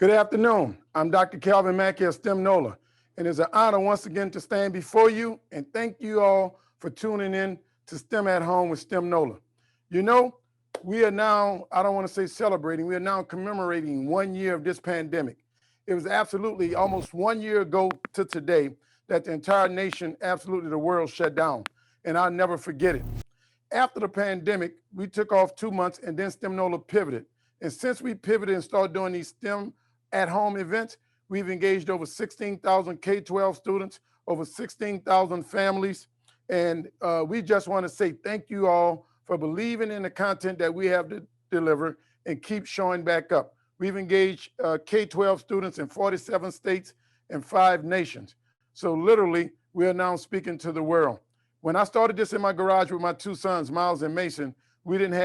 Good afternoon. I'm Dr. Calvin Mackey of STEM Nola, and it's an honor once again to stand before you and thank you all for tuning in to STEM at Home with STEM Nola. You know, we are now, I don't want to say celebrating, we are now commemorating 1 year of this pandemic. It was absolutely almost 1 year ago to today that the entire nation, absolutely the world shut down, and I'll never forget it. After the pandemic, we took off 2 months and then STEM Nola pivoted. And since we pivoted and started doing these STEM at-home events, we've engaged over 16,000 K-12 students, over 16,000 families. And we just want to say thank you all for believing in the content that we have to deliver and keep showing back up. We've engaged K-12 students in 47 states and 5 nations. So literally, we are now speaking to the world. When I started this in my garage with my 2 sons, Miles and Mason, we didn't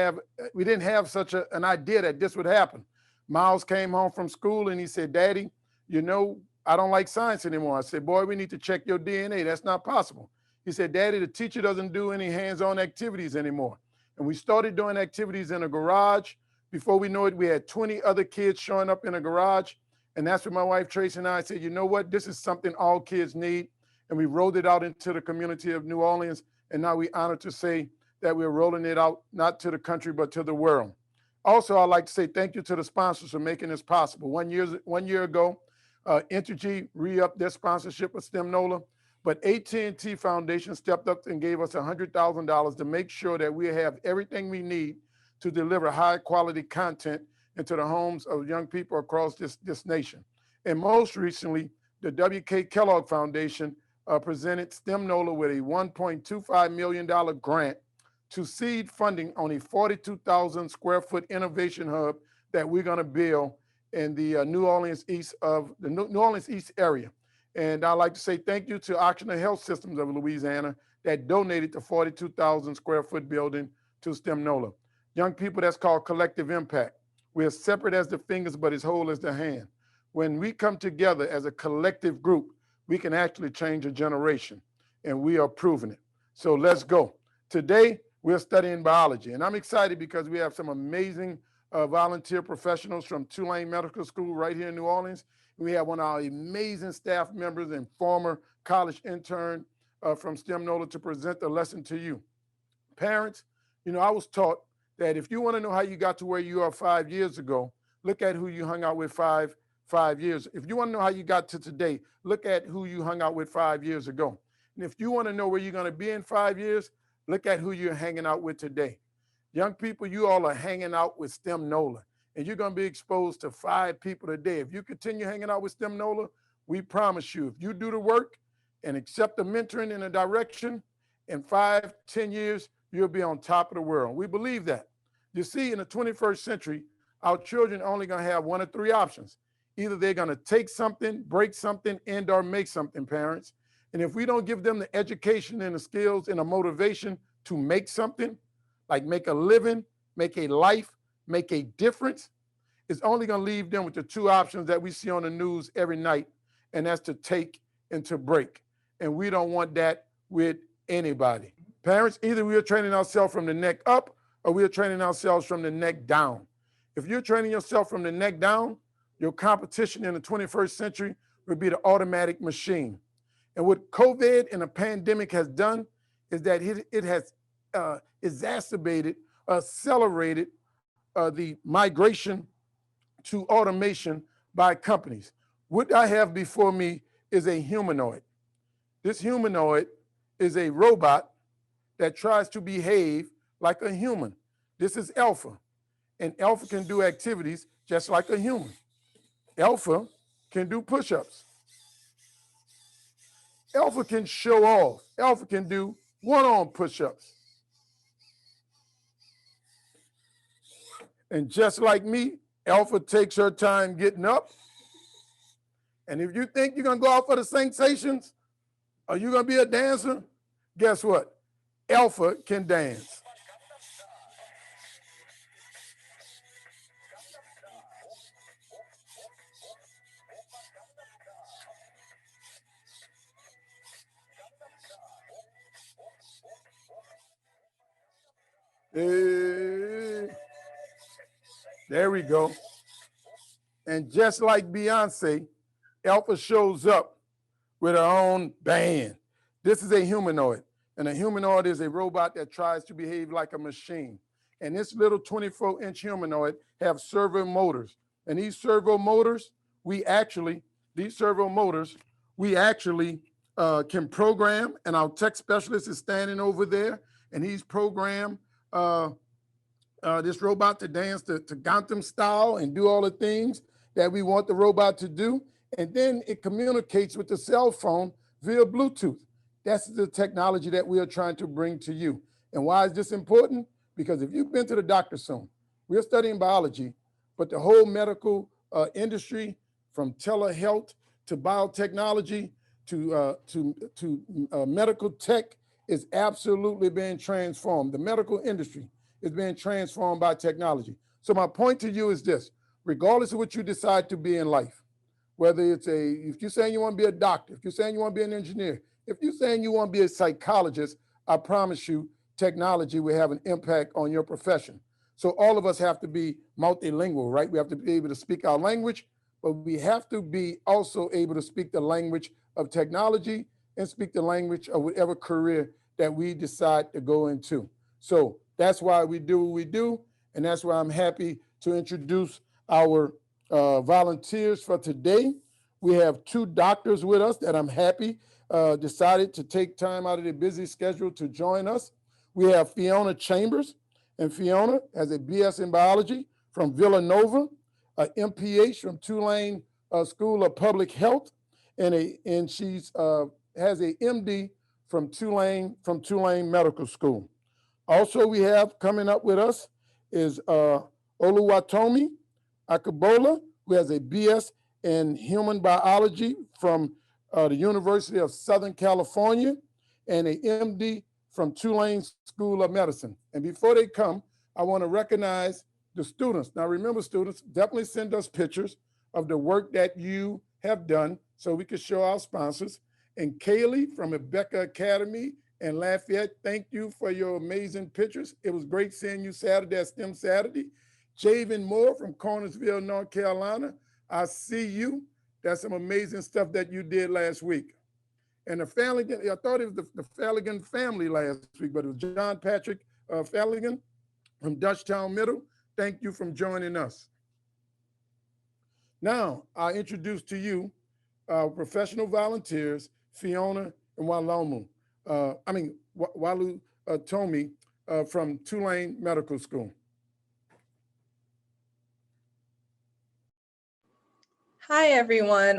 have such an idea that this would happen. Miles came home from school and he said, "Daddy, you know, I don't like science anymore." I said, "Boy, we need to check your DNA. That's not possible." He said, "Daddy, the teacher doesn't do any hands-on activities anymore." And we started doing activities in a garage. Before we know it, we had 20 other kids showing up in a garage. And that's when my wife Tracy and I said, "You know what? This is something all kids need." And we rolled it out into the community of New Orleans. And now we're honored to say that we're rolling it out, not to the country, but to the world. Also, I'd like to say thank you to the sponsors for making this possible. 1 year ago, Entergy re-upped their sponsorship of STEM Nola, but AT&T Foundation stepped up and gave us $100,000 to make sure that we have everything we need to deliver high quality content into the homes of young people across this nation. And most recently, the W.K. Kellogg Foundation presented STEM Nola with a $1.25 million grant to seed funding on a 42,000 square foot innovation hub that we're going to build in the New Orleans East area. And I'd like to say thank you to Occidental Health Systems of Louisiana that donated the 42,000 square foot building to STEM Nola. Young people, that's called collective impact. We're separate as the fingers, but as whole as the hand. When we come together as a collective group, we can actually change a generation, and we are proving it. So let's go. Today, we're studying biology, and I'm excited because we have some amazing volunteer professionals from Tulane Medical School right here in New Orleans. We have one of our amazing staff members and former college intern from STEM Nola to present the lesson to you. Parents, you know, I was taught that if you want to know how you got to where you are 5 years ago, look at who you hung out with five years. If you want to know how you got to today, look at who you hung out with 5 years ago. And if you want to know where you're going to be in 5 years, look at who you're hanging out with today. Young people, you all are hanging out with STEM Nola, and you're going to be exposed to 5 people today. If you continue hanging out with STEM Nola, we promise you, if you do the work and accept the mentoring and the direction, in 5, 10 years, you'll be on top of the world. We believe that. You see, in the 21st century, our children are only going to have 1 of 3 options. Either they're going to take something, break something, and or make something, parents. And if we don't give them the education and the skills and the motivation to make something, like make a living, make a life, make a difference, it's only going to leave them with the 2 options that we see on the news every night, and that's to take and to break. And we don't want that with anybody. Parents, either we are training ourselves from the neck up or we are training ourselves from the neck down. If you're training yourself from the neck down, your competition in the 21st century will be the automatic machine. And what COVID and the pandemic has done is that it has exacerbated, accelerated the migration to automation by companies. What I have before me is a humanoid. This humanoid is a robot that tries to behave like a human. This is Alpha, and Alpha can do activities just like a human. Alpha can do push-ups. Alpha can show off. Alpha can do one-arm push-ups. And just like me, Alpha takes her time getting up. And if you think you're going to go out for the sensations, or you're going to be a dancer, guess what? Alpha can dance. Hey. There we go. And just like Beyonce, Alpha shows up with her own band. This is a humanoid, and a humanoid is a robot that tries to behave like a machine. And this little 24-inch humanoid have servo motors. And these servo motors, these servo motors, we actually can program, and our tech specialist is standing over there, and he's programmed this robot to dance to Gangnam style and do all the things that we want the robot to do. And then it communicates with the cell phone via Bluetooth. That's the technology that we are trying to bring to you. And why is this important? Because if you've been to the doctor soon, we're studying biology, but the whole medical industry, from telehealth to biotechnology to medical tech, is absolutely being transformed. The medical industry is being transformed by technology. So my point to you is this: regardless of what you decide to be in life, whether it's if you're saying you want to be a doctor, if you're saying you want to be an engineer, if you're saying you want to be a psychologist, I promise you, technology will have an impact on your profession. So all of us have to be multilingual, right? We have to be able to speak our language, but we have to be also able to speak the language of technology and speak the language of whatever career that we decide to go into. So that's why we do what we do, and that's why I'm happy to introduce our volunteers for today. We have two doctors with us that I'm happy decided to take time out of their busy schedule to join us. We have Fiona Chambers, and Fiona has a BS in biology from Villanova, an MPH from Tulane School of Public Health, and she's has a MD from Tulane Medical School. Also, we have coming up with us is Oluwatomi Akabola, who has a BS in human biology from the University of Southern California, and a MD from Tulane School of Medicine. And before they come, I want to recognize the students. Now remember, students, definitely send us pictures of the work that you have done so we can show our sponsors. And Kaylee from Rebecca Academy and Lafayette, thank you for your amazing pictures. It was great seeing you Saturday at STEM Saturday. Javen Moore from Cornersville, North Carolina, I see you. That's some amazing stuff that you did last week. And the Falligan, I thought it was the Falligan family last week, but it was John Patrick Falligan from Dutchtown Middle. Thank you for joining us. Now, I introduce to you professional volunteers, Fiona and Walu Tomi from Tulane Medical School. Hi, everyone.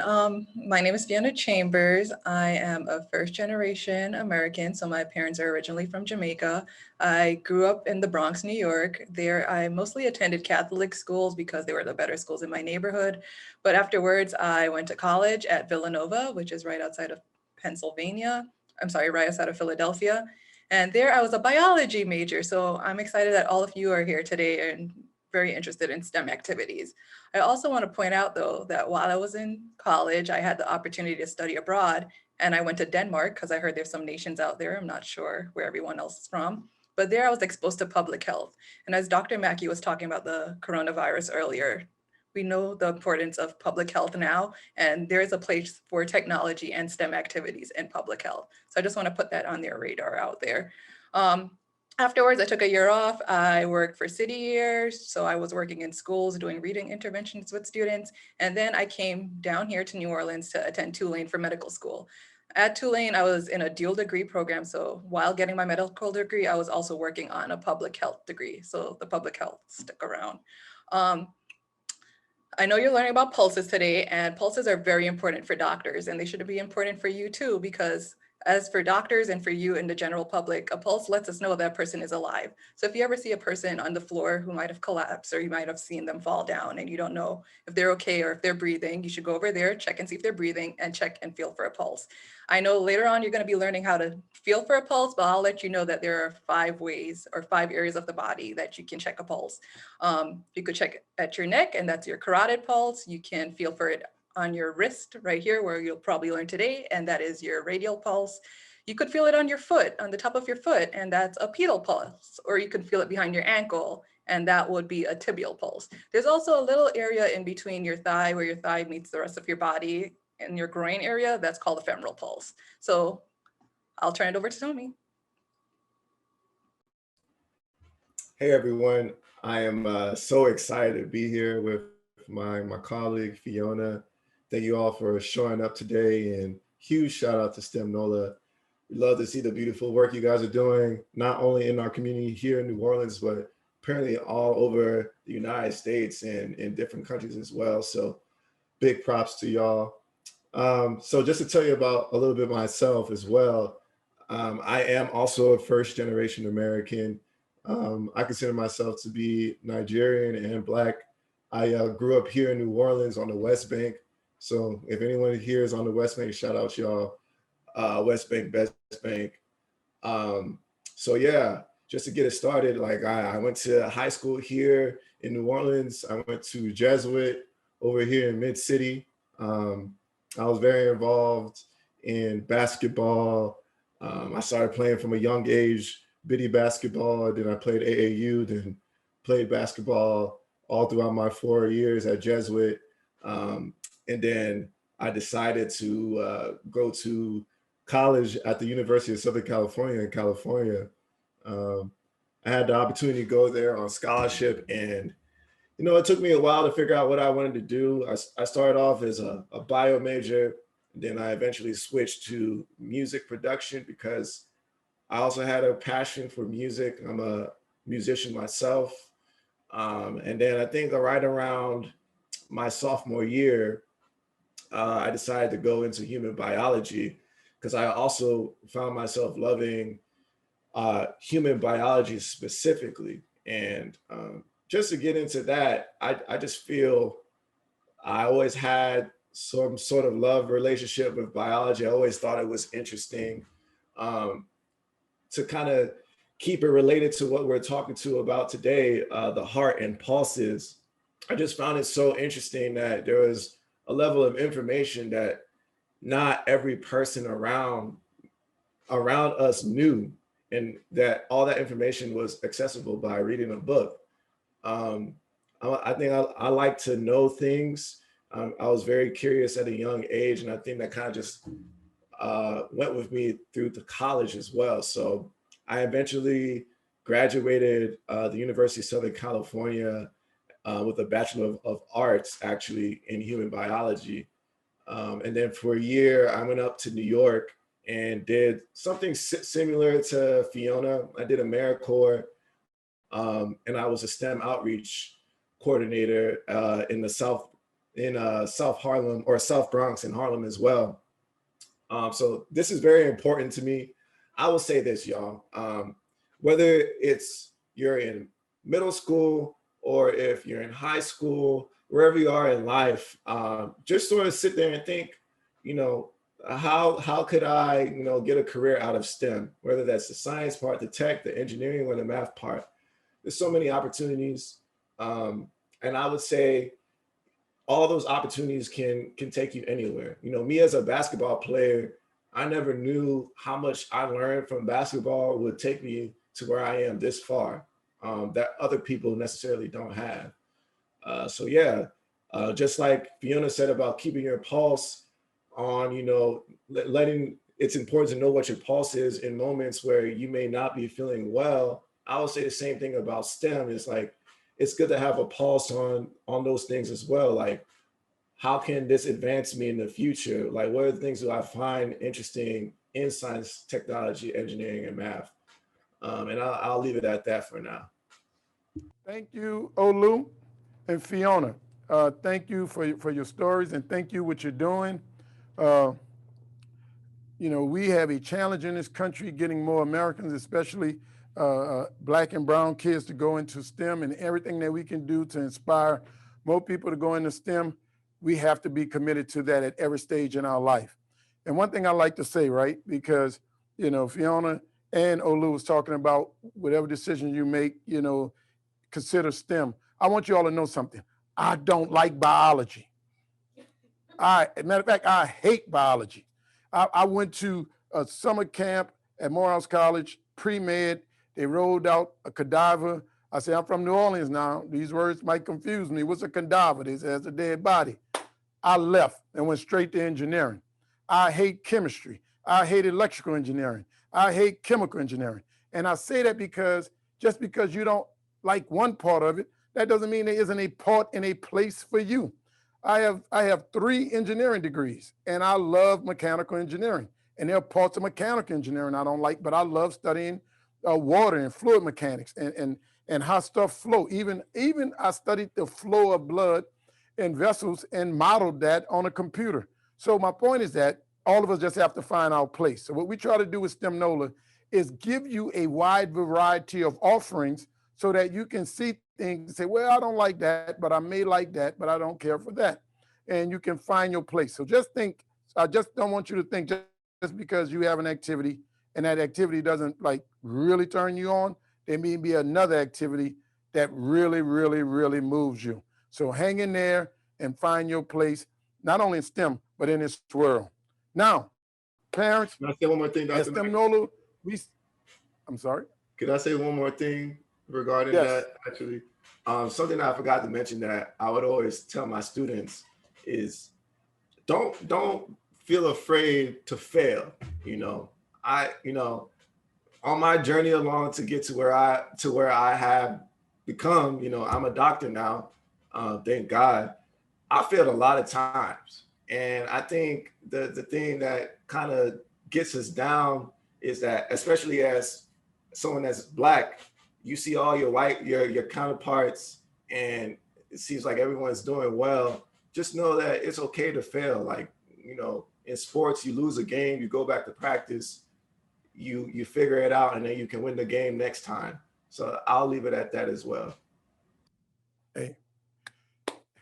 My name is Fiona Chambers. I am a first-generation American, so my parents are originally from Jamaica. I grew up in the Bronx, New York. There, I mostly attended Catholic schools because they were the better schools in my neighborhood. But afterwards, I went to college at Villanova, which is right outside of right outside of Philadelphia. And there, I was a biology major. So I'm excited that all of you are here today and very interested in STEM activities. I also want to point out, though, that while I was in college, I had the opportunity to study abroad, and I went to Denmark because I heard there's some nations out there. I'm not sure where everyone else is from, but there I was exposed to public health. And as Dr. Mackey was talking about the coronavirus earlier, we know the importance of public health now, and there is a place for technology and STEM activities in public health. So I just want to put that on their radar out there. Afterwards, I took a year off. I worked for City Years. So I was working in schools doing reading interventions with students. And then I came down here to New Orleans to attend Tulane for medical school. At Tulane, I was in a dual degree program. So while getting my medical degree, I was also working on a public health degree. So the public health stuck around. I know you're learning about pulses today, and pulses are very important for doctors, and they should be important for you too, because as for doctors and for you and the general public, a pulse lets us know that person is alive. So if you ever see a person on the floor who might have collapsed, or you might have seen them fall down and you don't know if they're okay or if they're breathing, you should go over there, check and see if they're breathing, and check and feel for a pulse. I know later on you're going to be learning how to feel for a pulse, but I'll let you know that there are 5 ways or 5 areas of the body that you can check a pulse. You could check at your neck, and that's your carotid pulse. You can feel for it on your wrist right here, where you'll probably learn today, and that is your radial pulse. You could feel it on your foot, on the top of your foot, and that's a pedal pulse, or you can feel it behind your ankle, and that would be a tibial pulse. There's also a little area in between your thigh where your thigh meets the rest of your body in your groin area. That's called a femoral pulse. So I'll turn it over to Tony. Hey everyone, I am so excited to be here with my colleague Fiona. Thank you all for showing up today, and huge shout out to STEM Nola. We love to see the beautiful work you guys are doing, not only in our community here in New Orleans, but apparently all over the United States and in different countries as well. So big props to y'all. So just to tell you about a little bit myself as well, I am also a first generation American. I consider myself to be Nigerian and Black. I grew up here in New Orleans on the West Bank. So if anyone here is on the West Bank, shout out y'all, West Bank, Best Bank. So yeah, just to get it started, like I went to high school here in New Orleans. I went to Jesuit over here in Mid-City. I was very involved in basketball. I started playing from a young age, bitty basketball. Then I played AAU, then played basketball all throughout my 4 years at Jesuit. And then I decided to go to college at the University of Southern California in California. I had the opportunity to go there on scholarship, and you know, it took me a while to figure out what I wanted to do. I started off as a bio major, then I eventually switched to music production because I also had a passion for music. I'm a musician myself. And then I think right around my sophomore year, I decided to go into human biology because I also found myself loving human biology specifically. And just to get into that, I just feel I always had some sort of love relationship with biology. I always thought it was interesting to kind of keep it related to what we're talking about today, the heart and pulses. I just found it so interesting that there was a level of information that not every person around us knew, and that all that information was accessible by reading a book. I think I like to know things. I was very curious at a young age, and I think that kind of just went with me through the college as well. So I eventually graduated the University of Southern California with a Bachelor of Arts, actually, in human biology. And then for a year, I went up to New York and did something similar to Fiona. I did AmeriCorps, and I was a STEM outreach coordinator in the South Harlem, or South Bronx in Harlem as well. So this is very important to me. I will say this, y'all, whether it's you're in middle school or if you're in high school, wherever you are in life, just sort of sit there and think, you know, how could I, you know, get a career out of STEM, whether that's the science part, the tech, the engineering, or the math part. There's so many opportunities. And I would say all those opportunities can take you anywhere. You know, me as a basketball player, I never knew how much I learned from basketball would take me to where I am this far, that other people necessarily don't have. So yeah, just like Fiona said about keeping your pulse on, you know, it's important to know what your pulse is in moments where you may not be feeling well. I would say the same thing about STEM. It's like, it's good to have a pulse on those things as well. Like, how can this advance me in the future? Like, what are the things that I find interesting in science, technology, engineering, and math? And I'll leave it at that for now. Thank you, Olu and Fiona. Thank you for your stories, and thank you what you're doing. You know, we have a challenge in this country getting more Americans, especially Black and brown kids, to go into STEM, and everything that we can do to inspire more people to go into STEM, we have to be committed to that at every stage in our life. And one thing I like to say, right, because, you know, Fiona and Olu was talking about whatever decision you make, you know, consider STEM. I want you all to know something. I don't like biology. As a matter of fact, I hate biology. I went to a summer camp at Morehouse College, pre-med. They rolled out a cadaver. I say, I'm from New Orleans now. These words might confuse me. What's a cadaver? They say it's a dead body. I left and went straight to engineering. I hate chemistry. I hate electrical engineering. I hate chemical engineering. And I say that because just because you don't like one part of it, that doesn't mean there isn't a part and a place for you. I have 3 engineering degrees, and I love mechanical engineering. And there are parts of mechanical engineering I don't like, but I love studying water and fluid mechanics and how stuff flow. Even I studied the flow of blood in vessels and modeled that on a computer. So my point is that all of us just have to find our place. So what we try to do with STEM NOLA is give you a wide variety of offerings so that you can see things and say, well, I don't like that, but I may like that, but I don't care for that. And you can find your place. So just think, I just don't want you to think just because you have an activity and that activity doesn't like really turn you on, there may be another activity that really, really, really moves you. So hang in there and find your place, not only in STEM, but in this world. Now, parents, Can I say one more thing, at Dr. STEM Mack? NOLA, I'm sorry? Could I say one more thing regarding Yes. that? Actually, something I forgot to mention that I would always tell my students is don't feel afraid to fail. On my journey along to get to where I have become, I'm a doctor now. Thank God. I failed a lot of times. And I think the thing that kind of gets us down is that, especially as someone that's Black, you see all your counterparts and it seems like everyone's doing well. Just know that it's okay to fail. Like, in sports, you lose a game, you go back to practice, you figure it out, and then you can win the game next time. So I'll leave it at that as well. Hey,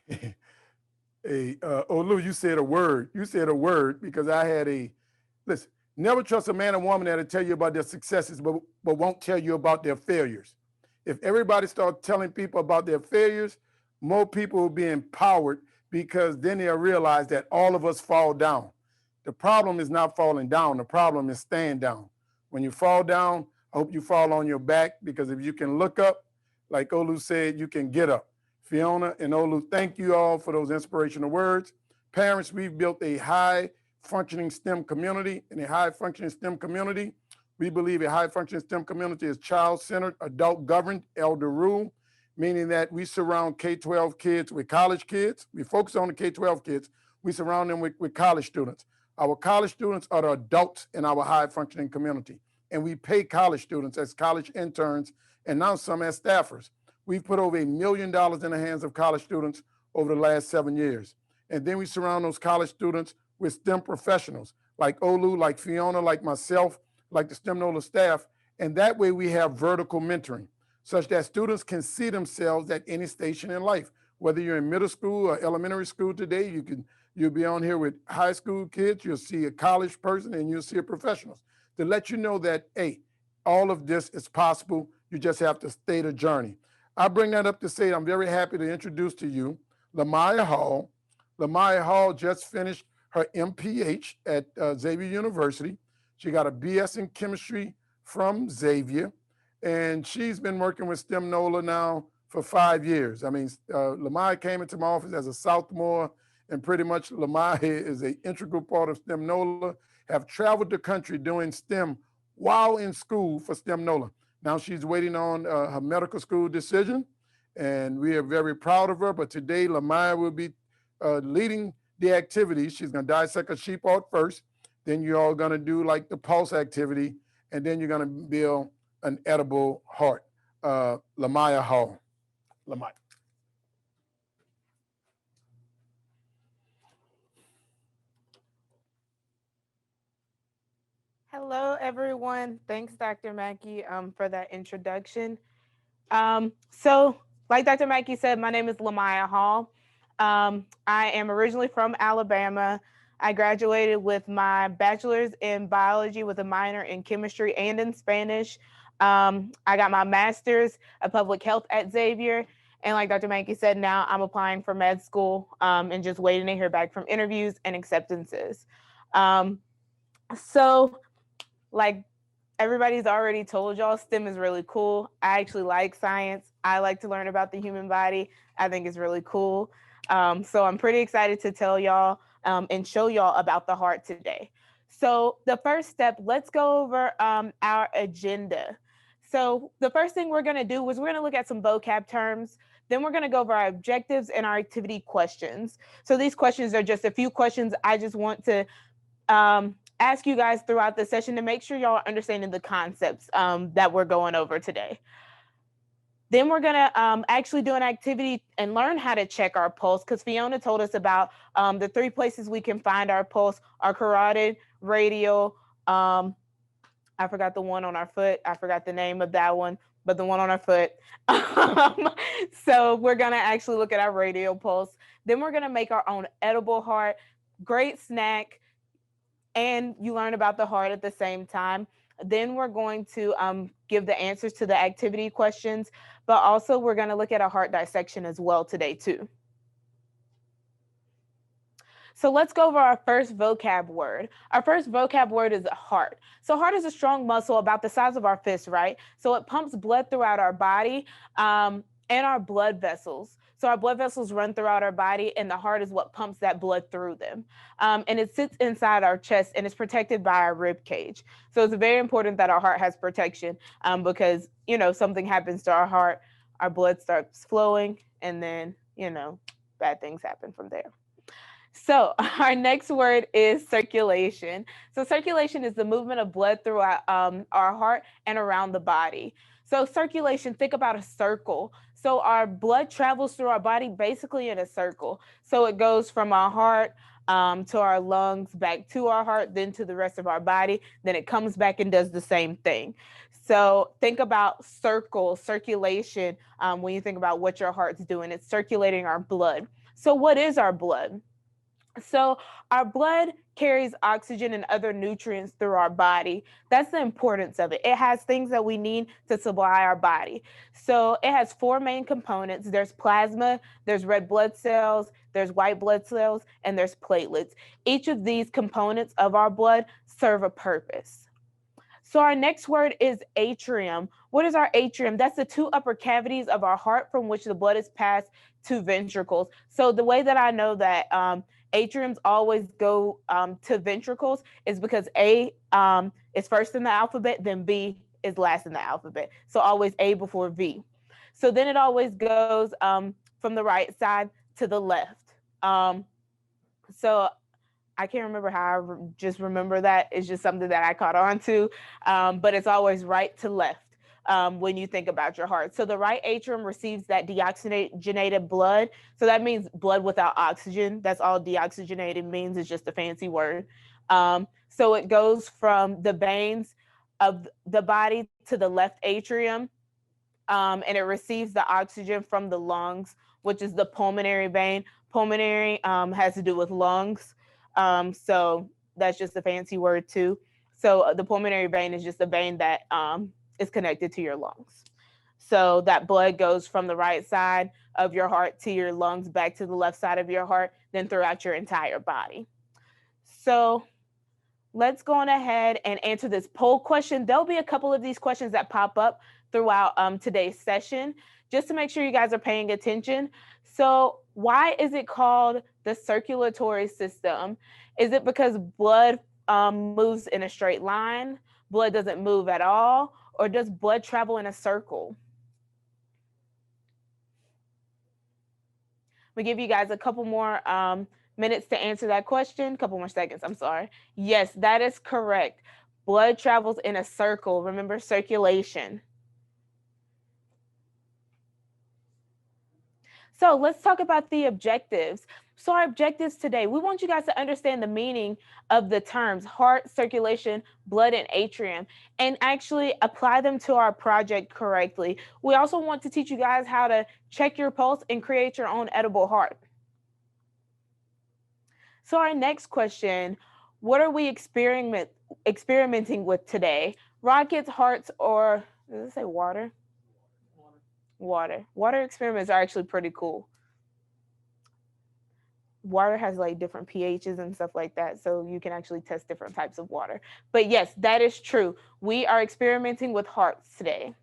hey, Olu, you said a word. You said a word because I had listen, never trust a man or woman that'll tell you about their successes, but won't tell you about their failures. If everybody starts telling people about their failures, more people will be empowered because then they'll realize that all of us fall down. The problem is not falling down. The problem is staying down. When you fall down, I hope you fall on your back because if you can look up, like Olu said, you can get up. Fiona and Olu, thank you all for those inspirational words. Parents, we've built a high-functioning STEM community. In a high-functioning STEM community, we believe a high-functioning STEM community is child-centered, adult-governed, elder-ruled, meaning that we surround K-12 kids with college kids. We focus on the K-12 kids. We surround them with college students. Our college students are the adults in our high-functioning community, and we pay college students as college interns and now some as staffers. We've put over $1 million in the hands of college students over the last 7 years. And then we surround those college students with STEM professionals like Olu, like Fiona, like myself, like the STEM NOLA staff. And that way we have vertical mentoring such that students can see themselves at any station in life. Whether you're in middle school or elementary school today, you'll be on here with high school kids, you'll see a college person, and you'll see a professionals to let you know that, hey, all of this is possible. You just have to stay the journey. I bring that up to say I'm very happy to introduce to you Lamaya Hall. Lamaya Hall just finished her MPH at Xavier University. She got a BS in chemistry from Xavier, and she's been working with STEM NOLA now for 5 years. I mean, Lamaya came into my office as a sophomore, and pretty much Lamaya is an integral part of STEM NOLA, have traveled the country doing STEM while in school for STEM NOLA. Now she's waiting on her medical school decision, and we are very proud of her. But today, Lamaya will be leading the activities. She's going to dissect a sheep heart first. Then you're all going to do like the pulse activity, and then you're going to build an edible heart. Lamaya Hall. Lamaya. Hello, everyone. Thanks, Dr. Mackey, for that introduction. So, like Dr. Mackey said, my name is Lamaya Hall. I am originally from Alabama. I graduated with my bachelor's in biology with a minor in chemistry and in Spanish. I got my master's of public health at Xavier. And like Dr. Mackey said, now I'm applying for med school and just waiting to hear back from interviews and acceptances. So like everybody's already told y'all, STEM is really cool. I actually like science. I like to learn about the human body. I think it's really cool. So I'm pretty excited to tell y'all and show y'all about the heart today. So the first step, let's go over our agenda. So the first thing we're going to do is we're going to look at some vocab terms. Then we're going to go over our objectives and our activity questions. So these questions are just a few questions I just want to ask you guys throughout the session to make sure y'all are understanding the concepts that we're going over today. Then we're gonna actually do an activity and learn how to check our pulse, because Fiona told us about the 3 places we can find our pulse: our carotid, radial. I forgot the one on our foot. I forgot the name of that one, but the one on our foot. So we're gonna actually look at our radial pulse. Then we're gonna make our own edible heart. Great snack. And you learn about the heart at the same time. Then we're going to give the answers to the activity questions, but also we're going to look at a heart dissection as well today too. So let's go over our first vocab word. Our first vocab word is heart. So heart is a strong muscle about the size of our fist, right? So it pumps blood throughout our body and our blood vessels. So our blood vessels run throughout our body, and the heart is what pumps that blood through them. And it sits inside our chest and is protected by our rib cage. So it's very important that our heart has protection because, something happens to our heart, our blood starts flowing, and then, bad things happen from there. So our next word is circulation. So circulation is the movement of blood throughout our heart and around the body. So circulation, think about a circle. So our blood travels through our body basically in a circle. So it goes from our heart to our lungs, back to our heart, then to the rest of our body. Then it comes back and does the same thing. So think about circulation when you think about what your heart's doing. It's circulating our blood. So what is our blood? So our blood carries oxygen and other nutrients through our body. That's the importance of it. It has things that we need to supply our body. So it has 4 main components. There's plasma, there's red blood cells, there's white blood cells, and there's platelets. Each of these components of our blood serve a purpose. So our next word is atrium. What is our atrium? That's the 2 upper cavities of our heart from which the blood is passed to ventricles. So the way that I know that atriums always go to ventricles is because A is first in the alphabet, then B is last in the alphabet. So always A before V. So then it always goes from the right side to the left. So I can't remember how I just remember that. It's just something that I caught on to, but it's always right to left when you think about your heart. So the right atrium receives that deoxygenated blood. So that means blood without oxygen. That's all deoxygenated means. It's just a fancy word. So it goes from the veins of the body to the left atrium, and it receives the oxygen from the lungs, which is the pulmonary vein. Pulmonary has to do with lungs. So that's just a fancy word too. So the pulmonary vein is just a vein that is connected to your lungs. So that blood goes from the right side of your heart to your lungs, back to the left side of your heart, then throughout your entire body. So let's go on ahead and answer this poll question. There'll be a couple of these questions that pop up throughout today's session, just to make sure you guys are paying attention. So why is it called the circulatory system? Is it because blood moves in a straight line? Blood doesn't move at all? Or does blood travel in a circle? We give you guys a couple more minutes to answer that question. Couple more seconds, I'm sorry. Yes, that is correct. Blood travels in a circle. Remember, circulation. So let's talk about the objectives. So our objectives today, we want you guys to understand the meaning of the terms heart, circulation, blood, and atrium, and actually apply them to our project correctly. We also want to teach you guys how to check your pulse and create your own edible heart. So our next question, what are we experimenting with today? Rockets, hearts, or does it say water? Water. Water experiments are actually pretty cool. water has like different pHs and stuff like that. So you can actually test different types of water. But yes, that is true. We are experimenting with hearts today.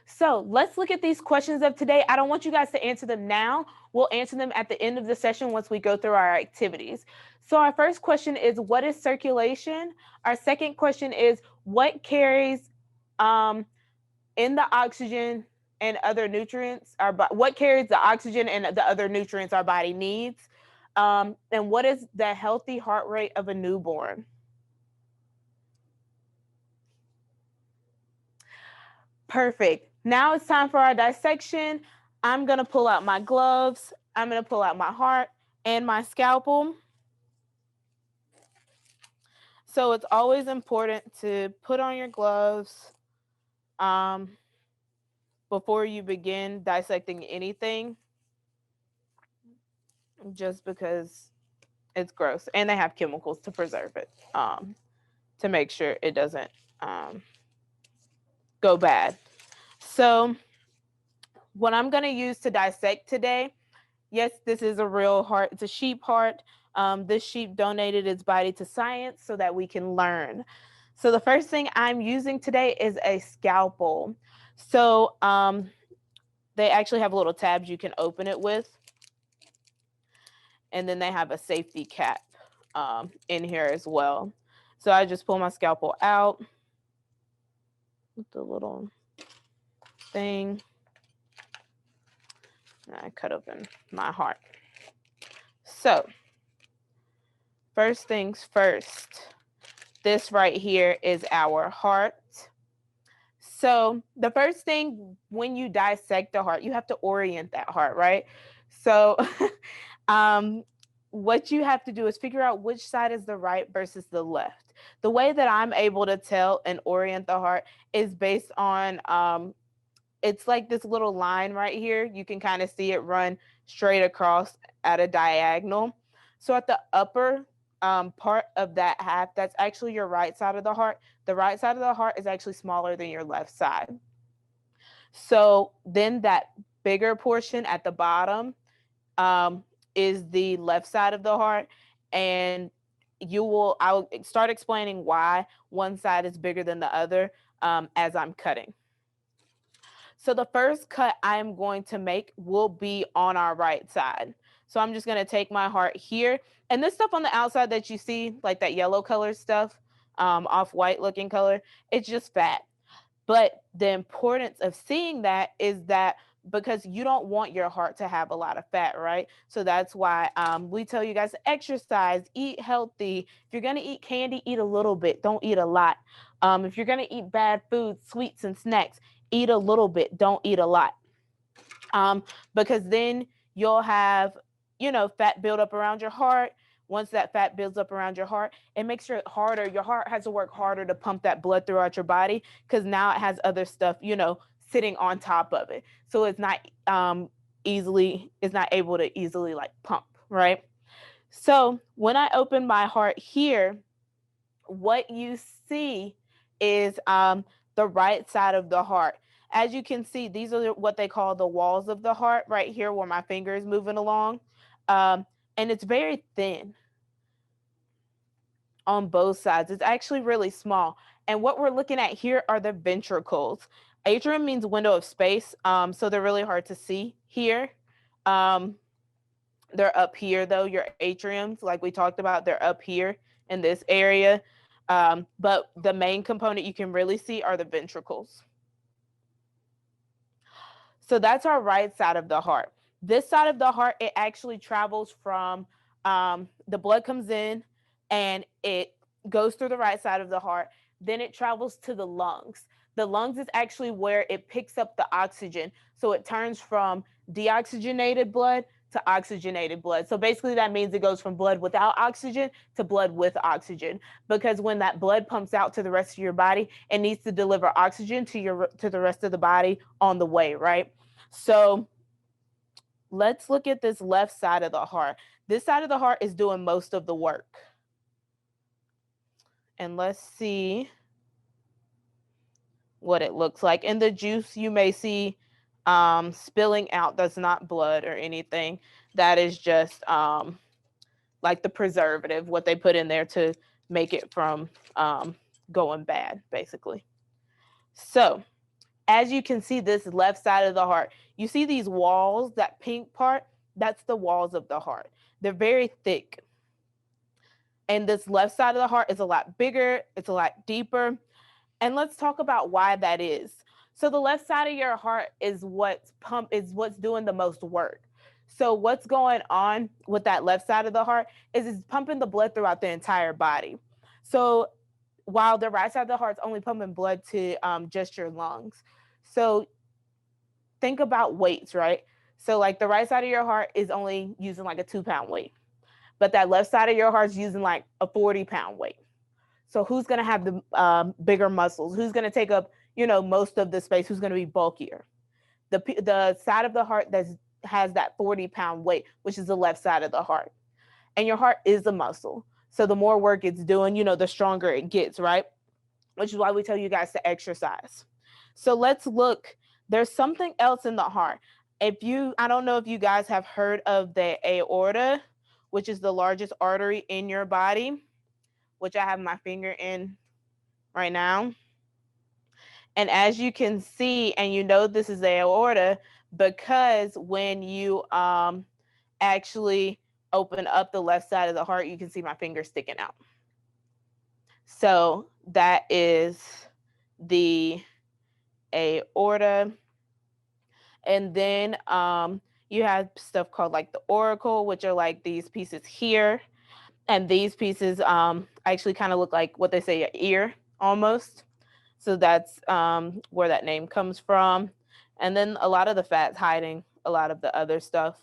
So let's look at these questions of today. I don't want you guys to answer them now. We'll answer them at the end of the session once we go through our activities. So our first question is, what is circulation? Our second question is, what carries in the oxygen and other nutrients, what carries the oxygen and the other nutrients our body needs? And what is the healthy heart rate of a newborn? Perfect. Now it's time for our dissection. I'm going to pull out my gloves. I'm going to pull out my heart and my scalpel. So it's always important to put on your gloves before you begin dissecting anything, just because it's gross. And they have chemicals to preserve it, to make sure it doesn't go bad. So what I'm going to use to dissect today, yes, this is a real heart. It's a sheep heart. This sheep donated its body to science so that we can learn. So the first thing I'm using today is a scalpel. So they actually have little tabs you can open it with. And then they have a safety cap in here as well. So I just pull my scalpel out with the little thing. And I cut open my heart. So first things first, this right here is our heart. So the first thing when you dissect the heart, you have to orient that heart, right? So what you have to do is figure out which side is the right versus the left. The way that I'm able to tell and orient the heart is based on, it's like this little line right here. You can kind of see it run straight across at a diagonal. So at the upper part of that half, that's actually your right side of the heart. The right side of the heart is actually smaller than your left side. So then that bigger portion at the bottom is the left side of the heart. And I'll start explaining why one side is bigger than the other as I'm cutting. So the first cut I'm going to make will be on our right side. So I'm just going to take my heart here. And this stuff on the outside that you see, like that yellow color stuff, off-white looking color, it's just fat. But the importance of seeing that is that because you don't want your heart to have a lot of fat, right? So that's why we tell you guys to exercise, eat healthy. If you're going to eat candy, eat a little bit. Don't eat a lot. If you're going to eat bad foods, sweets and snacks, eat a little bit. Don't eat a lot. Because then you'll have, fat build up around your heart. Once that fat builds up around your heart, it makes it harder. Your heart has to work harder to pump that blood throughout your body because now it has other stuff, sitting on top of it. So it's not able to easily like pump, right? So when I open my heart here, what you see is the right side of the heart. As you can see, these are what they call the walls of the heart right here where my finger is moving along. And it's very thin on both sides. It's actually really small. And what we're looking at here are the ventricles. Atrium means window of space. So they're really hard to see here. They're up here though, your atriums, like we talked about, they're up here in this area. But the main component you can really see are the ventricles. So that's our right side of the heart. This side of the heart, it actually travels from, the blood comes in and it goes through the right side of the heart. Then it travels to the lungs. The lungs is actually where it picks up the oxygen. So it turns from deoxygenated blood to oxygenated blood. So basically that means it goes from blood without oxygen to blood with oxygen, because when that blood pumps out to the rest of your body, it needs to deliver oxygen to the rest of the body on the way, right? So let's look at this left side of the heart. This side of the heart is doing most of the work. And let's see what it looks like. In the juice, you may see spilling out. That's not blood or anything. That is just like the preservative, what they put in there to make it from going bad, basically. So as you can see, this left side of the heart, you see these walls, that pink part, that's the walls of the heart. They're very thick. And this left side of the heart is a lot bigger, it's a lot deeper. And let's talk about why that is. So the left side of your heart is what's doing the most work. So what's going on with that left side of the heart is it's pumping the blood throughout the entire body. So while the right side of the heart is only pumping blood to just your lungs. So think about weights, right? So like the right side of your heart is only using like a 2-pound weight, but that left side of your heart is using like a 40-pound weight. So who's going to have the bigger muscles? Who's going to take up, most of the space? Who's going to be bulkier? The side of the heart that has that 40-pound weight, which is the left side of the heart. And your heart is a muscle. So the more work it's doing, the stronger it gets, right? Which is why we tell you guys to exercise. So let's look. There's something else in the heart. I don't know if you guys have heard of the aorta, which is the largest artery in your body, which I have my finger in right now. And as you can see, and this is the aorta, because when you actually open up the left side of the heart, you can see my finger sticking out. So that is the aorta. And then you have stuff called like the auricle, which are like these pieces here. And these pieces actually kind of look like what they say, an ear almost. So that's where that name comes from. And then a lot of the fat's hiding a lot of the other stuff,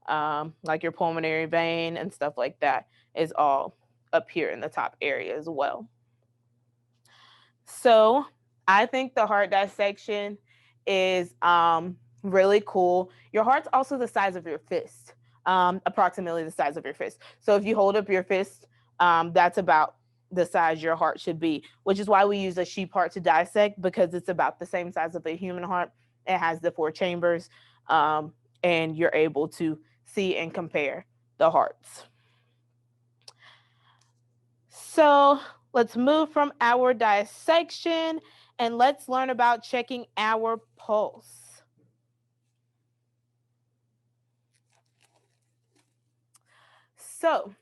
like your pulmonary vein and stuff like that is all up here in the top area as well. So I think the heart dissection is really cool. Your heart's also the size of your fist, approximately the size of your fist. So if you hold up your fist, that's about the size your heart should be, which is why we use a sheep heart to dissect, because it's about the same size of a human heart. It has the 4 chambers, and you're able to see and compare the hearts. So let's move from our dissection and let's learn about checking our pulse. So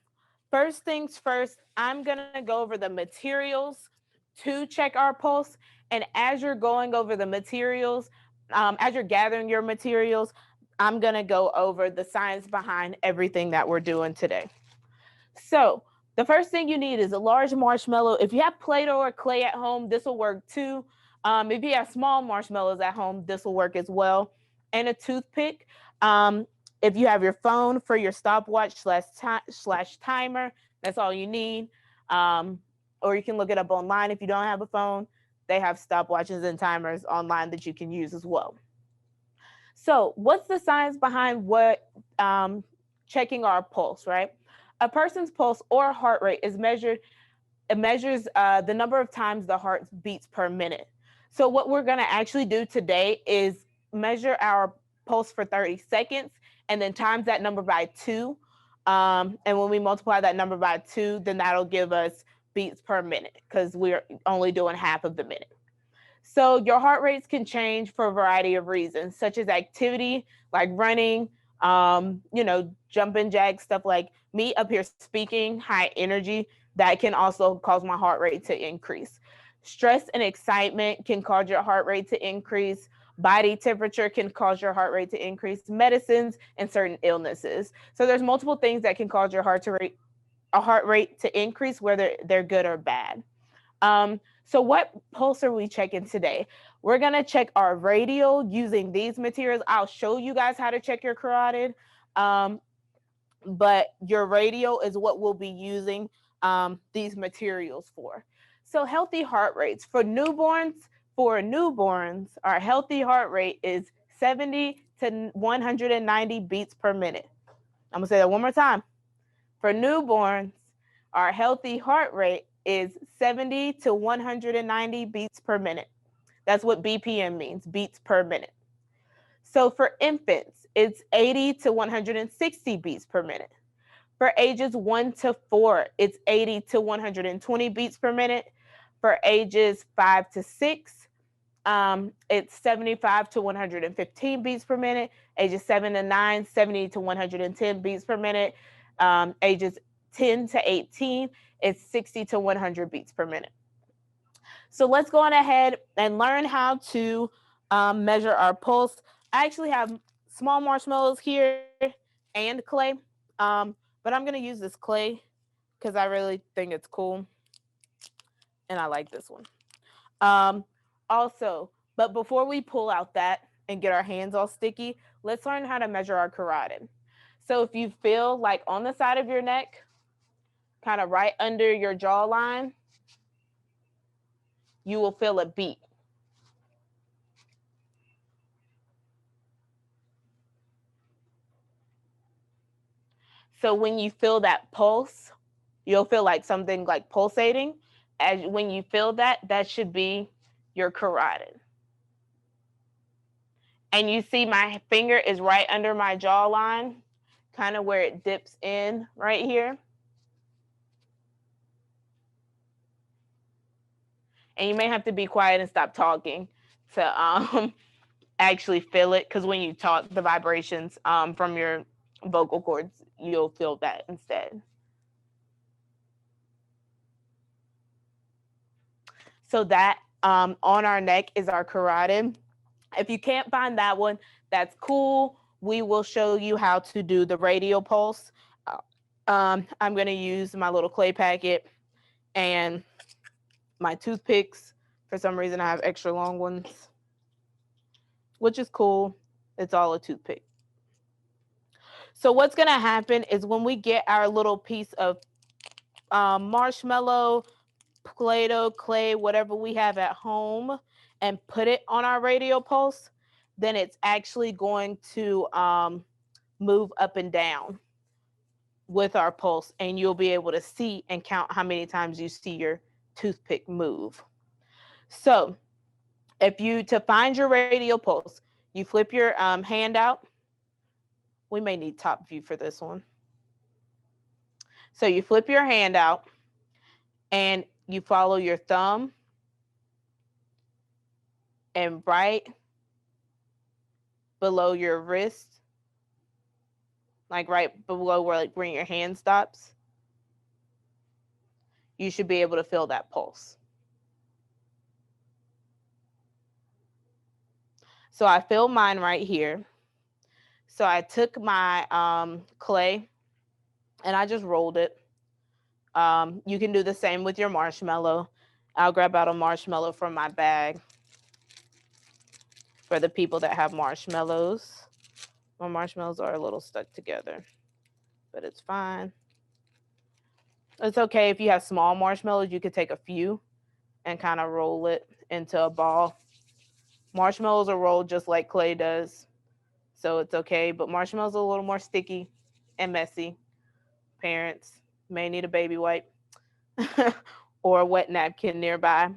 first things first, I'm going to go over the materials to check our pulse. And as you're going over the materials, as you're gathering your materials, I'm going to go over the science behind everything that we're doing today. So the first thing you need is a large marshmallow. If you have Play-Doh or clay at home, this will work too. If you have small marshmallows at home, this will work as well. And a toothpick. If you have your phone for your stopwatch slash timer, that's all you need. Or you can look it up online. If you don't have a phone, they have stopwatches and timers online that you can use as well. So what's the science behind checking our pulse, right? A person's pulse or heart rate is measured. It measures the number of times the heart beats per minute. So what we're going to actually do today is measure our pulse for 30 seconds and then times that number by 2. And when we multiply that number by 2, then that'll give us beats per minute, because we're only doing half of the minute. So your heart rates can change for a variety of reasons, such as activity, like running, jumping jacks, stuff like me up here speaking, high energy, that can also cause my heart rate to increase. Stress and excitement can cause your heart rate to increase. Body temperature can cause your heart rate to increase. Medicines and certain illnesses. So there's multiple things that can cause your heart rate to increase, whether they're good or bad. So what pulse are we checking today? We're going to check our radial using these materials. I'll show you guys how to check your carotid. But your radial is what we'll be using these materials for. So healthy heart rates for newborns, our healthy heart rate is 70 to 190 beats per minute. I'm gonna say that one more time. For newborns, our healthy heart rate is 70 to 190 beats per minute. That's what BPM means, beats per minute. So for infants, it's 80 to 160 beats per minute. For ages 1 to 4, it's 80 to 120 beats per minute. For ages 5 to 6, it's 75 to 115 beats per minute. Ages 7 to 9, 70 to 110 beats per minute. Ages 10 to 18, it's 60 to 100 beats per minute. So let's go on ahead and learn how to measure our pulse. I actually have small marshmallows here and clay, but I'm going to use this clay because I really think it's cool and I like this one. Also, but before we pull out that and get our hands all sticky, let's learn how to measure our carotid. So if you feel like on the side of your neck, kind of right under your jawline, you will feel a beat. So when you feel that pulse, you'll feel like something like pulsating. As when you feel that, that should be your carotid. And you see my finger is right under my jawline, kind of where it dips in right here. And you may have to be quiet and stop talking to actually feel it, because when you talk, the vibrations from your vocal cords, you'll feel that instead. So that on our neck is our carotid. If you can't find that one, that's cool. We will show you how to do the radial pulse. I'm going to use my little clay packet and my toothpicks. For some reason, I have extra long ones, which is cool. It's all a toothpick. So what's going to happen is when we get our little piece of marshmallow, Play-Doh, clay, whatever we have at home, and put it on our radial pulse, then it's actually going to move up and down with our pulse, and you'll be able to see and count how many times you see your toothpick move. So to find your radial pulse, you flip your hand out. We may need top view for this one. So you flip your hand out and you follow your thumb and right below your wrist, like right below where your hand stops, you should be able to feel that pulse. So I feel mine right here. So I took my clay and I just rolled it. You can do the same with your marshmallow. I'll grab out a marshmallow from my bag for the people that have marshmallows. My marshmallows are a little stuck together, but it's fine. It's okay if you have small marshmallows, you could take a few and kind of roll it into a ball. Marshmallows are rolled just like clay does, so it's okay, but marshmallows are a little more sticky and messy. Parents may need a baby wipe or a wet napkin nearby.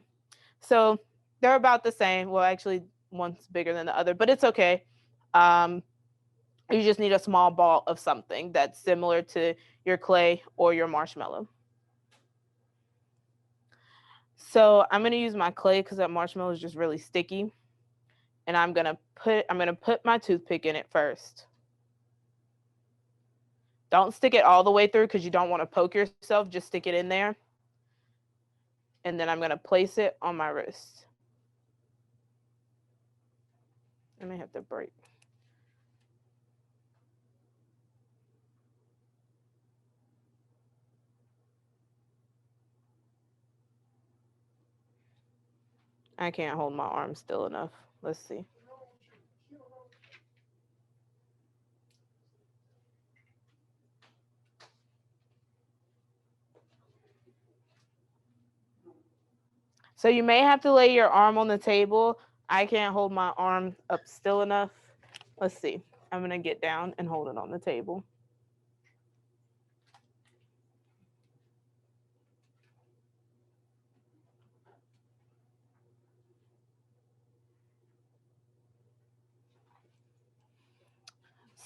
So they're about the same. Well, actually, one's bigger than the other, but it's okay. You just need a small ball of something that's similar to your clay or your marshmallow. So I'm gonna use my clay because that marshmallow is just really sticky. And I'm gonna put my toothpick in it first. Don't stick it all the way through because you don't want to poke yourself. Just stick it in there. And then I'm gonna place it on my wrist. I may have to break. I can't hold my arm still enough. Let's see. So you may have to lay your arm on the table. I can't hold my arm up still enough. Let's see. I'm gonna get down and hold it on the table.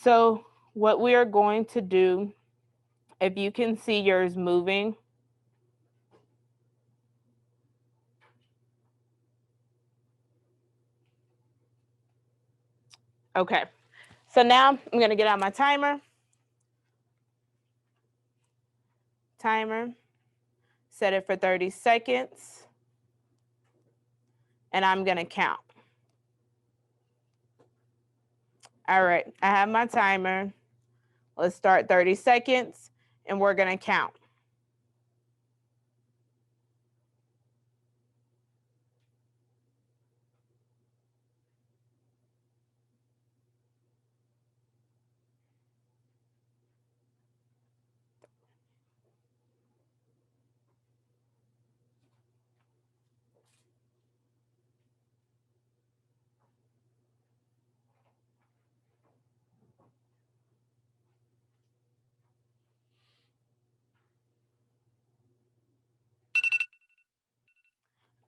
So what we are going to do, if you can see yours moving, okay. So now I'm going to get out my timer. Set it for 30 seconds. And I'm going to count. All right, I have my timer. Let's start 30 seconds and we're going to count.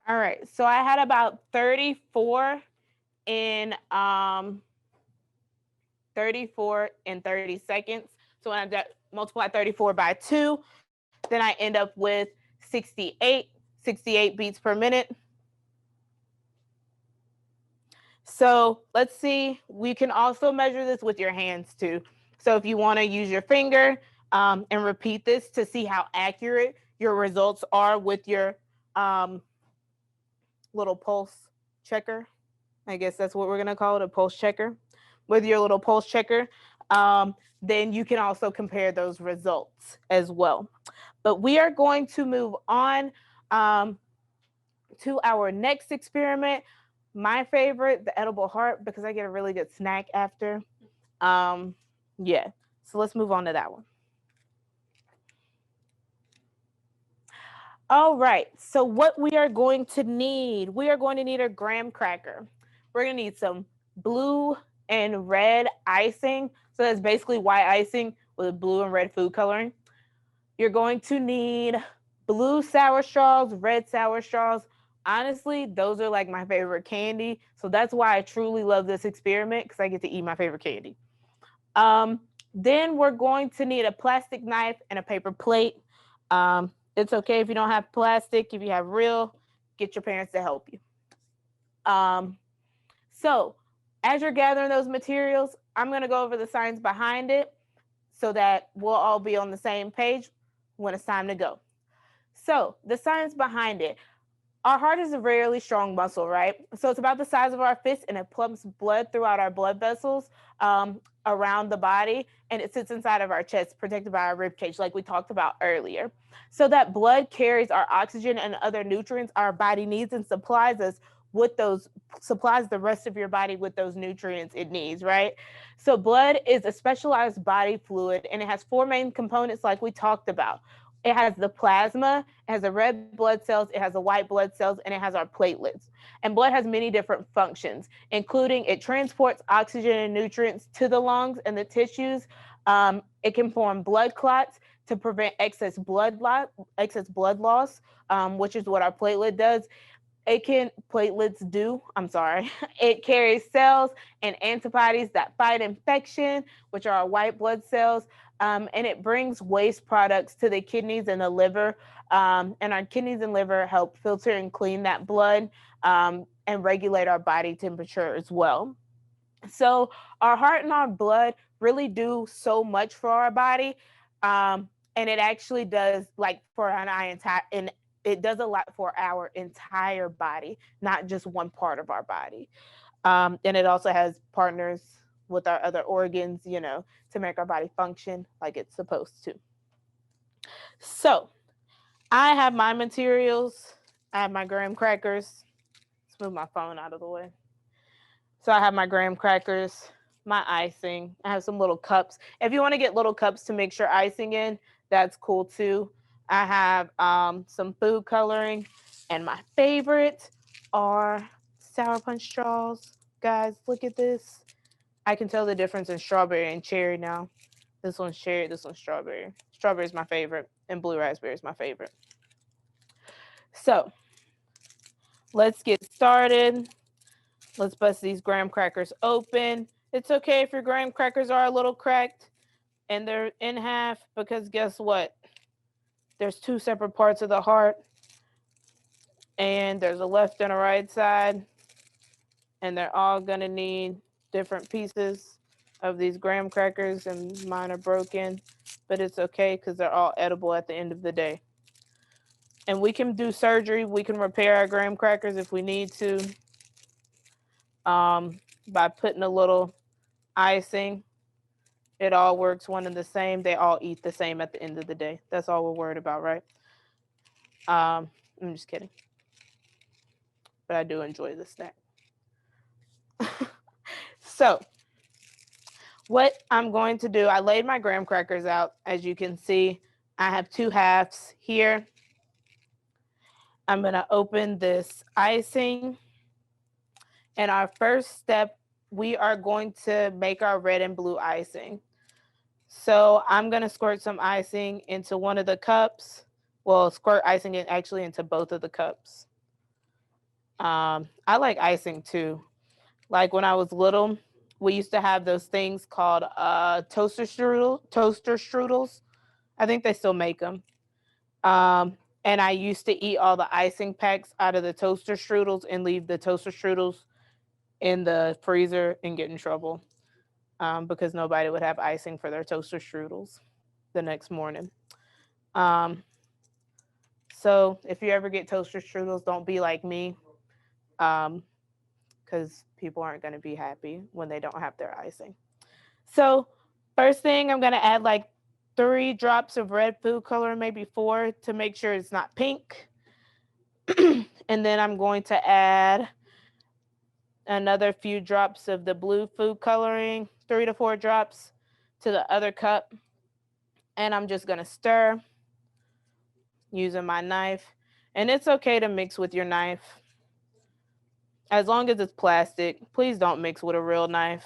All right, so I had about 34 in 30 seconds. So when I multiply 34 by 2, then I end up with 68 beats per minute. So let's see, we can also measure this with your hands too. So if you want to use your finger and repeat this to see how accurate your results are with your little pulse checker. I guess that's what we're going to call it, a pulse checker. With your little pulse checker, then you can also compare those results as well. But we are going to move on to our next experiment. My favorite, the edible heart, because I get a really good snack after. Yeah, so let's move on to that one. All right, so what we are going to need a graham cracker. We're going to need some blue and red icing. So that's basically white icing with blue and red food coloring. You're going to need blue sour straws, red sour straws. Honestly, those are like my favorite candy. So that's why I truly love this experiment, because I get to eat my favorite candy. Then we're going to need a plastic knife and a paper plate. It's okay if you don't have plastic. If you have real, get your parents to help you. So as you're gathering those materials, I'm going to go over the science behind it so that we'll all be on the same page when it's time to go. So the science behind it. Our heart is a really strong muscle, right? So it's about the size of our fist, and it pumps blood throughout our blood vessels around the body, and it sits inside of our chest, protected by our rib cage, like we talked about earlier. So that blood carries our oxygen and other nutrients our body needs and supplies the rest of your body with those nutrients it needs, right? So blood is a specialized body fluid, and it has 4 main components like we talked about. It has the plasma, it has the red blood cells, it has the white blood cells, and it has our platelets. And blood has many different functions, including it transports oxygen and nutrients to the lungs and the tissues. It can form blood clots to prevent excess blood loss, which is what our platelet does. It carries cells and antibodies that fight infection, which are our white blood cells. And it brings waste products to the kidneys and the liver. And our kidneys and liver help filter and clean that blood and regulate our body temperature as well. So our heart and our blood really do so much for our body. And it actually does it does a lot for our entire body, not just one part of our body. And it also has partners with our other organs, to make our body function like it's supposed to. So I have my materials. I have my graham crackers. Let's move my phone out of the way. So I have my graham crackers, my icing. I have some little cups. If you want to get little cups to mix your icing in, that's cool too. I have some food coloring, and my favorite are Sour Punch straws. Guys, look at this. I can tell the difference in strawberry and cherry now. This one's cherry, this one's strawberry. Strawberry is my favorite, and blue raspberry is my favorite. So let's get started. Let's bust these graham crackers open. It's okay if your graham crackers are a little cracked and they're in half, because guess what? There's two separate parts of the heart, and there's a left and a right side, and they're all gonna need different pieces of these graham crackers, and mine are broken, but it's okay because they're all edible at the end of the day. And we can do surgery. We can repair our graham crackers if we need to, by putting a little icing. It all works one and the same. They all eat the same at the end of the day. That's all we're worried about, right? I'm just kidding. But I do enjoy the snack. So what I'm going to do, I laid my graham crackers out. As you can see, I have two halves here. I'm going to open this icing. And our first step, we are going to make our red and blue icing. So I'm going to squirt some icing into one of the cups. Well, squirt icing actually into both of the cups. I like icing too. Like when I was little, we used to have those things called toaster strudels. I think they still make them. And I used to eat all the icing packs out of the toaster strudels and leave the toaster strudels in the freezer and get in trouble, because nobody would have icing for their toaster strudels the next morning. So if you ever get toaster strudels, don't be like me, because people aren't going to be happy when they don't have their icing. So first thing, I'm going to add like 3 drops of red food color, maybe 4, to make sure it's not pink. And then I'm going to add another few drops of the blue food coloring, 3 to 4 drops, to the other cup. And I'm just going to stir using my knife. And it's okay to mix with your knife, as long as it's plastic. Please don't mix with a real knife.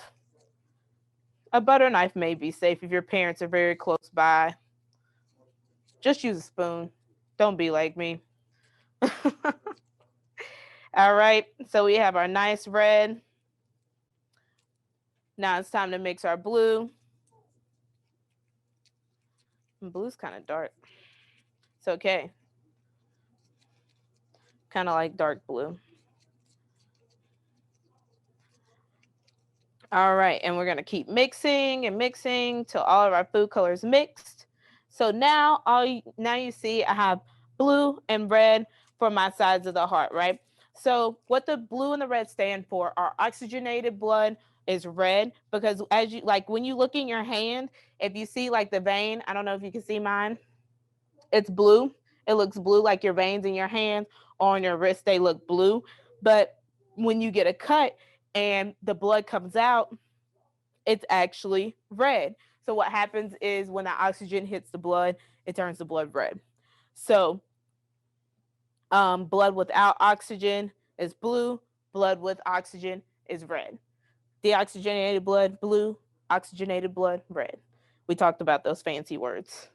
A butter knife may be safe if your parents are very close by. Just use a spoon. Don't be like me. All right, so we have our nice red. Now it's time to mix our blue. Blue's kind of dark. It's okay. Kind of like dark blue. All right, and we're gonna keep mixing and mixing till all of our food colors mixed. So now now you see I have blue and red for my sides of the heart, right? So what the blue and the red stand for are oxygenated blood is red, because as you like when you look in your hand, if you see like the vein, I don't know if you can see mine, it's blue. It looks blue like your veins in your hand or on your wrist, they look blue. But when you get a cut and the blood comes out, it's actually red. So what happens is when the oxygen hits the blood, it turns the blood red. So blood without oxygen is blue. Blood with oxygen is red. Deoxygenated blood, blue. Oxygenated blood, red. We talked about those fancy words.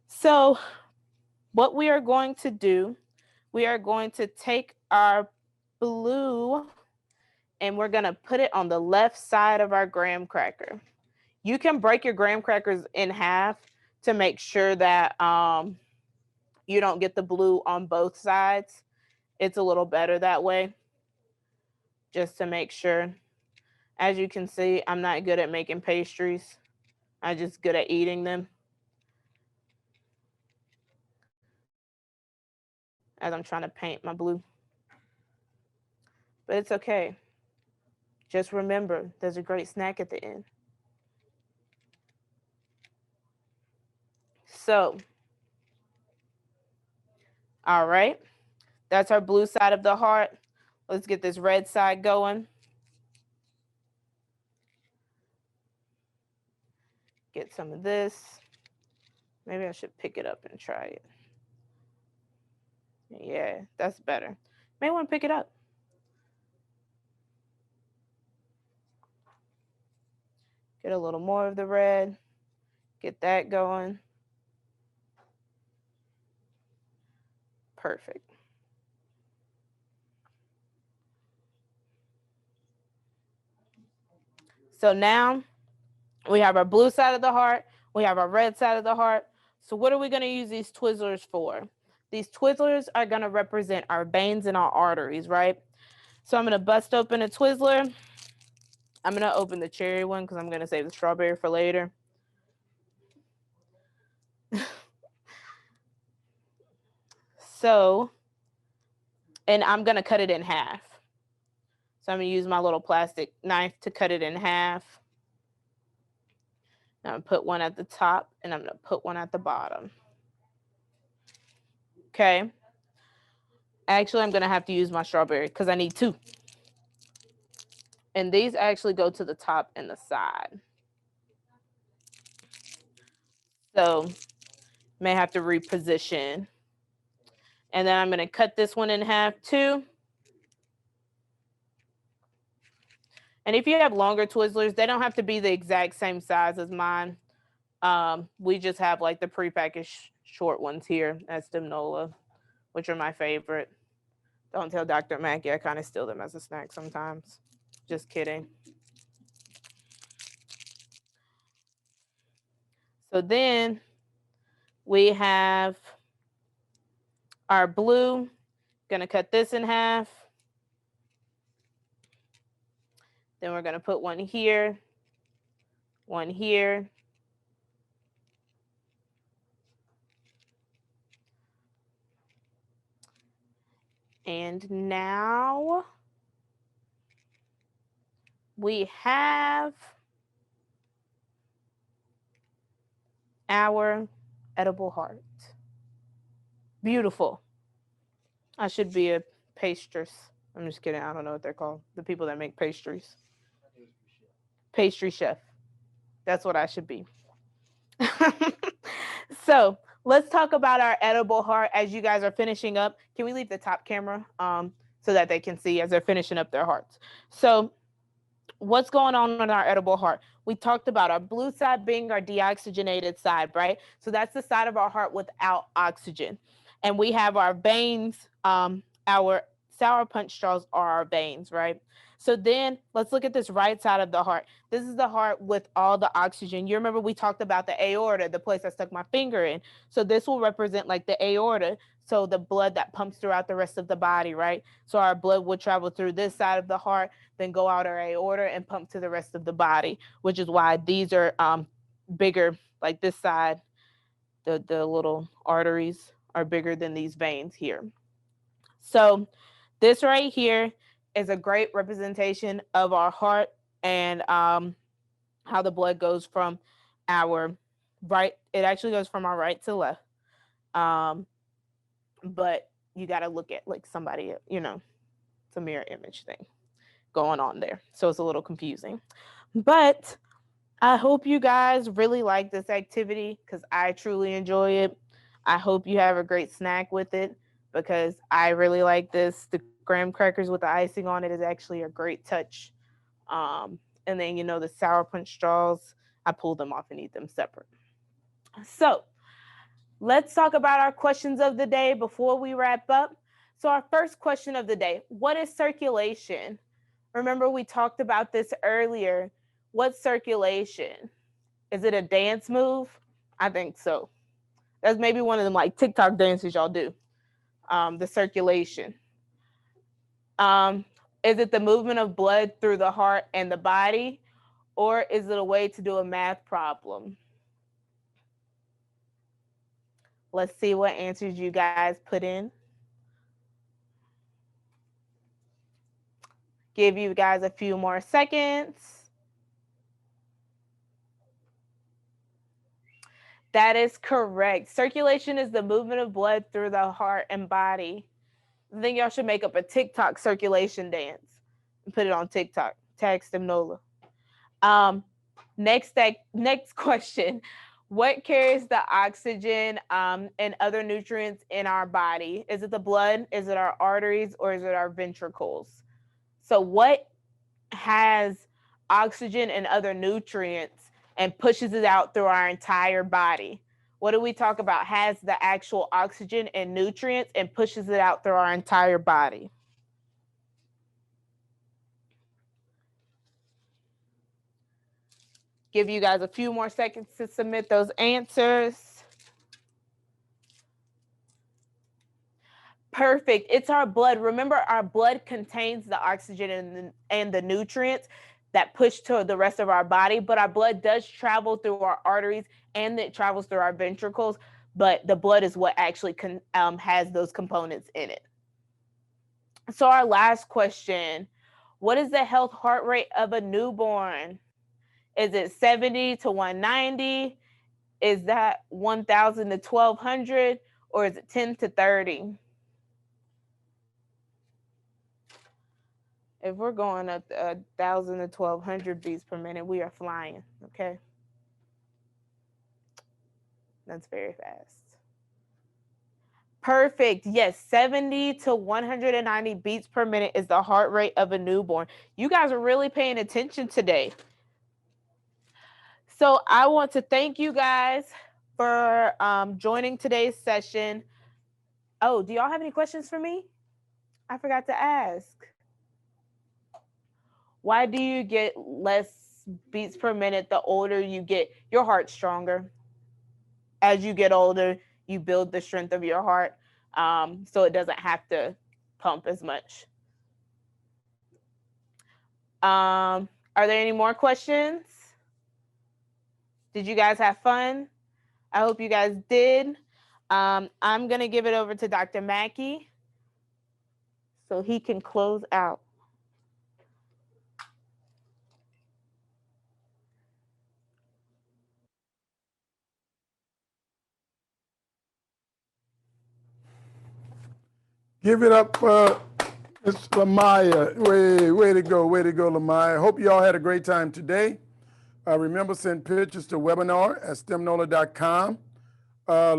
So what we are going to do, we are going to take our blue and we're going to put it on the left side of our graham cracker. You can break your graham crackers in half to make sure that you don't get the blue on both sides. It's a little better that way, just to make sure. As you can see, I'm not good at making pastries. I'm just good at eating them. As I'm trying to paint my blue. But it's okay. Just remember, there's a great snack at the end. So, all right. That's our blue side of the heart. Let's get this red side going. Get some of this. Maybe I should pick it up and try it. Yeah, that's better. May want to pick it up. Get a little more of the red. Get that going. Perfect. So now we have our blue side of the heart. We have our red side of the heart. So what are we going to use these Twizzlers for? These Twizzlers are going to represent our veins and our arteries, right? So I'm going to bust open a Twizzler. I'm going to open the cherry one because I'm going to save the strawberry for later. So, and I'm going to cut it in half. So I'm going to use my little plastic knife to cut it in half. I'm going to put one at the top and I'm going to put one at the bottom. Okay. Actually, I'm going to have to use my strawberry because I need two. And these actually go to the top and the side. So may have to reposition. And then I'm going to cut this one in half too. And if you have longer Twizzlers, they don't have to be the exact same size as mine. We just have like the prepackaged short ones here at Stem Nola, which are my favorite. Don't tell Dr. Mackey, I kind of steal them as a snack sometimes. Just kidding. So then we have our blue. Gonna cut this in half. Then we're gonna put one here, one here. And now we have our edible heart. Beautiful. I should be a pastries. I'm just kidding. I don't know what they're called. The people that make pastries. Pastry chef. That's what I should be. So let's talk about our edible heart as you guys are finishing up. Can we leave the top camera so that they can see as they're finishing up their hearts? So what's going on our edible heart? We talked about our blue side being our deoxygenated side, right? So that's the side of our heart without oxygen. And we have our veins, our sour punch straws are our veins, right? So then let's look at this right side of the heart. This is the heart with all the oxygen. You remember we talked about the aorta, the place I stuck my finger in. So this will represent like the aorta. So the blood that pumps throughout the rest of the body, right? So our blood will travel through this side of the heart, then go out our aorta and pump to the rest of the body, which is why these are bigger, like this side, the little arteries are bigger than these veins here. So this right here is a great representation of our heart and how the blood goes from our right. It actually goes from our right to left. But you got to look at like somebody, you know, it's a mirror image thing going on there. So it's a little confusing. But I hope you guys really like this activity because I truly enjoy it. I hope you have a great snack with it because I really like this. The graham crackers with the icing on it is actually a great touch. And then, you know, the sour punch straws, I pull them off and eat them separate. So let's talk about our questions of the day before we wrap up. So our first question of the day, what is circulation? Remember we talked about this earlier. What's circulation? Is it a dance move? I think so. That's maybe one of them like TikTok dances y'all do. The circulation. Is it the movement of blood through the heart and the body? Or is it a way to do a math problem? Let's see what answers you guys put in. Give you guys a few more seconds. That is correct. Circulation is the movement of blood through the heart and body. I think y'all should make up a TikTok circulation dance and put it on TikTok. Tag Stem Nola. Next question. What carries the oxygen and other nutrients in our body? Is it the blood? Is it our arteries? Or is it our ventricles? So what has oxygen and other nutrients and pushes it out through our entire body? What do we talk about? Has the actual oxygen and nutrients and pushes it out through our entire body? give you guys a few more seconds to submit those answers. Perfect. It's our blood. Remember, our blood contains the oxygen and the nutrients that push to the rest of our body, but our blood does travel through our arteries and it travels through our ventricles, but the blood is what actually has those components in it. So our last question, what is the health heart rate of a newborn? Is it 70 to 190? Is that 1,000 to 1,200? Or is it 10 to 30? If we're going up 1,000 to 1,200 beats per minute, we are flying, okay? That's very fast. Perfect. Yes, 70 to 190 beats per minute is the heart rate of a newborn. You guys are really paying attention today. So I want to thank you guys for joining today's session. Oh, do y'all have any questions for me? I forgot to ask. Why do you get less beats per minute the older you get? Your heart's stronger. As you get older, you build the strength of your heart, so it doesn't have to pump as much. Are there any more questions? Did you guys have fun? I hope you guys did. I'm going to give it over to Dr. Mackey so he can close out. Give it up for Ms. Lamaya. Way to go, Lamaya. Hope you all had a great time today. Remember, send pictures to webinar at stemnola.com.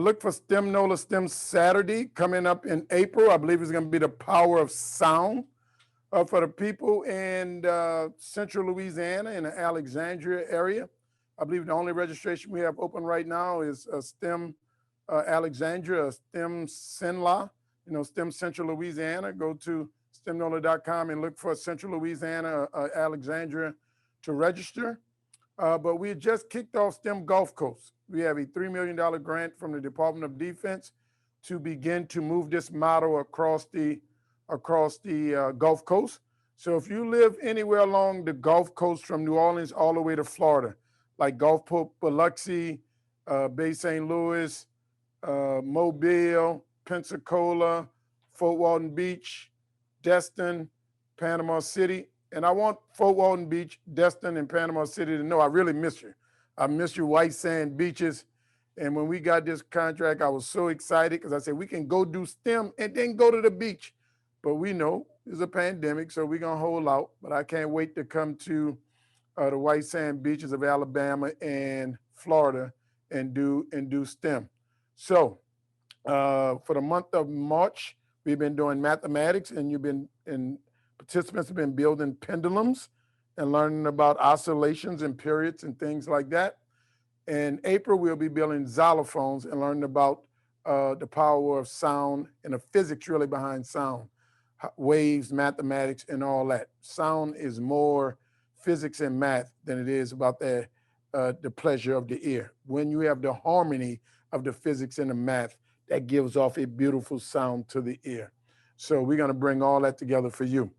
Look for STEM NOLA STEM Saturday coming up in April. I believe it's going to be the power of sound for the people in central Louisiana in the Alexandria area. I believe the only registration we have open right now is STEM Alexandria, STEM CENLA, STEM Central Louisiana. Go to stemnola.com and look for Central Louisiana, Alexandria to register. But we just kicked off STEM Gulf Coast. We have a $3 million grant from the Department of Defense to begin to move this model across the Gulf Coast. So if you live anywhere along the Gulf Coast from New Orleans all the way to Florida, like Gulfport, Biloxi, Bay St. Louis, Mobile, Pensacola, Fort Walton Beach, Destin, Panama City. And I want Fort Walton Beach, Destin, and Panama City to know I really miss you. I miss your white sand beaches. And when we got this contract, I was so excited because I said, we can go do STEM and then go to the beach. But we know there's a pandemic, so we're going to hold out. But I can't wait to come to the white sand beaches of Alabama and Florida and do STEM. So for the month of March, we've been doing mathematics, and participants have been building pendulums and learning about oscillations and periods and things like that. In April, we'll be building xylophones and learning about the power of sound and the physics really behind sound, waves, mathematics, and all that. Sound is more physics and math than it is about the pleasure of the ear. When you have the harmony of the physics and the math, that gives off a beautiful sound to the ear. So we're going to bring all that together for you.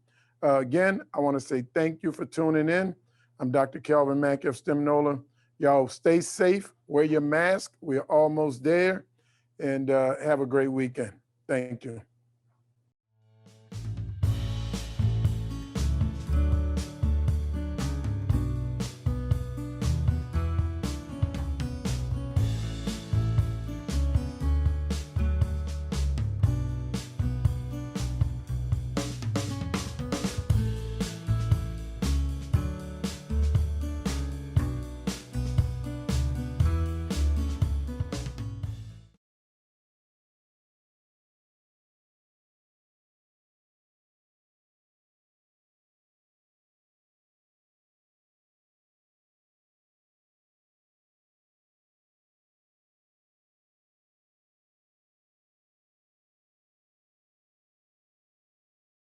Again, I want to say thank you for tuning in. I'm Dr. Kelvin Mackey of STEM NOLA. Y'all stay safe, wear your mask. We're almost there, and have a great weekend. Thank you.